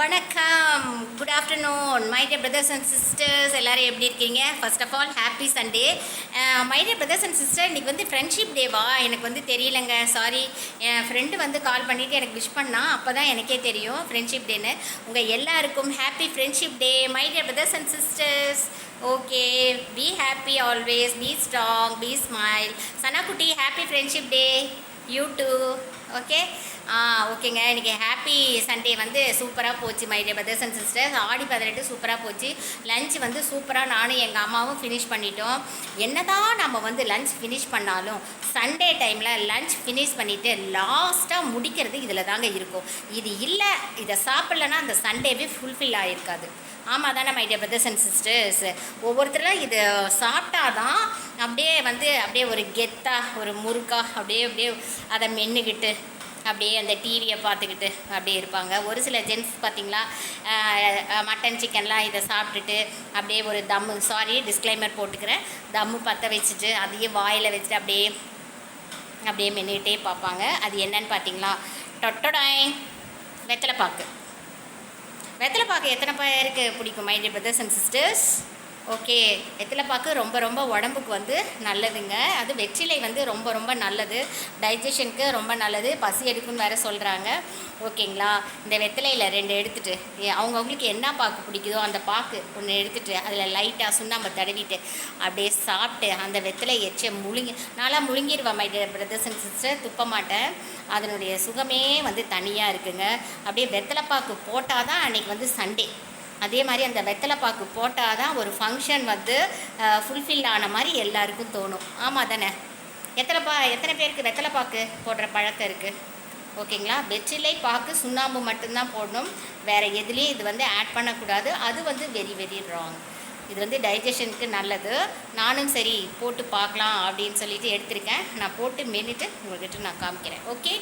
வணக்கம், good afternoon my dear brothers and sisters. எல்லோரும் எப்படி இருக்கீங்க? First of all happy Sunday. My dear brothers and sister, இன்றைக்கி வந்து ஃப்ரெண்ட்ஷிப் டேவா? எனக்கு வந்து தெரியலங்க, சாரி. என் ஃப்ரெண்டு வந்து கால் பண்ணிவிட்டு எனக்கு விஷ் பண்ணால் அப்போ தான் எனக்கே தெரியும் ஃப்ரெண்ட்ஷிப் டேன்னு. உங்கள் எல்லாருக்கும் happy friendship day my dear brothers and sisters. Okay, be happy always, be strong, be smile. சனாக்குட்டி, happy friendship day. You too. Okay, ஓகேங்க. இன்றைக்கி ஹாப்பி சண்டே வந்து சூப்பராக போச்சு my dear brothers and sisters. Aadi 18 சூப்பராக போச்சு. லஞ்ச் வந்து சூப்பராக நானும் எங்கள் அம்மாவும் ஃபினிஷ் பண்ணிட்டோம். என்ன தான் நம்ம வந்து லஞ்ச் ஃபினிஷ் பண்ணாலும் சண்டே டைமில் லஞ்ச் ஃபினிஷ் பண்ணிவிட்டு லாஸ்ட்டாக முடிக்கிறது இதில் தாங்க இருக்கும். இது இல்லை, இதை சாப்பிட்லன்னா அந்த சண்டேவே ஃபுல்ஃபில் ஆகிருக்காது. ஆமாம் தானே my dear brothers and sisters? ஒவ்வொருத்தரும் இது சாப்பிட்டாதான் அப்படியே ஒரு கெத்தாக, ஒரு முறுக்காக அப்படியே அதை மென்னுக்கிட்டு அப்படியே அந்த டிவியை பார்த்துக்கிட்டு அப்படியே இருப்பாங்க. ஒரு சில ஜென்ஸ் பார்த்திங்களா, மட்டன் சிக்கன்லாம் இதை சாப்பிட்டுட்டு அப்படியே ஒரு சாரி டிஸ்க்ளைமர் போட்டுக்கிறேன், தம்மு பற்ற வச்சுட்டு அதையே வாயில் வச்சுட்டு அப்படியே மென்னுக்கிட்டே பார்ப்பாங்க. அது என்னன்னு பார்த்தீங்களா, டொட்டடாய் வெத்தலைப்பாக்கு. வெத்தலைப்பாக்கு எத்தனை பேருக்கு பிடிக்கும் my dear brothers and sisters? Okay, வெத்தலைப்பாக்கு ரொம்ப ரொம்ப உடம்புக்கு வந்து நல்லதுங்க. அது வெற்றிலை வந்து ரொம்ப ரொம்ப நல்லது, டைஜஷனுக்கு ரொம்ப நல்லது, பசி எடுக்குன்னு வேறு சொல்கிறாங்க. ஓகேங்களா, இந்த வெத்தலையில் 2 எடுத்துகிட்டு அவங்கவுங்களுக்கு என்ன பாக்கு பிடிக்குதோ அந்த பாக்கு ஒன்று எடுத்துகிட்டு அதில் லைட்டாக சுண்ணாம்பு தடவிட்டு அப்படியே சாப்பிட்டு அந்த வெத்தலை எச்சை நாளாக முழுங்கிடுவேன் my dear brothers and sister. துப்ப மாட்டேன். அதனுடைய சுகமே வந்து தனியாக இருக்குங்க. அப்படியே வெத்தலைப்பாக்கு போட்டால் தான் அன்றைக்கி வந்து சண்டே. அதே மாதிரி அந்த வெத்தலைப்பாக்கு போட்டால் தான் ஒரு ஃபங்க்ஷன் வந்து ஃபுல்ஃபில் ஆன மாதிரி எல்லாருக்கும் தோணும். ஆமாம் தானே? எத்தனை பேருக்கு வெத்தலைப்பாக்கு போடுற பழக்கம் இருக்குது? ஓகேங்களா, வெற்றிலை பாக்கு சுண்ணாம்பு மட்டும்தான் போடணும், வேறு எதுலேயும் இது வந்து ஆட் பண்ணக்கூடாது. அது வந்து வெரி வெரி ராங். இது வந்து டைஜஷனுக்கு நல்லது. நானும் சரி போட்டு பார்க்கலாம் அப்படின்னு சொல்லிட்டு எடுத்திருக்கேன். நான் போட்டு மென்னுட்டு உங்கள்கிட்ட நான் காமிக்கிறேன். ஓகே.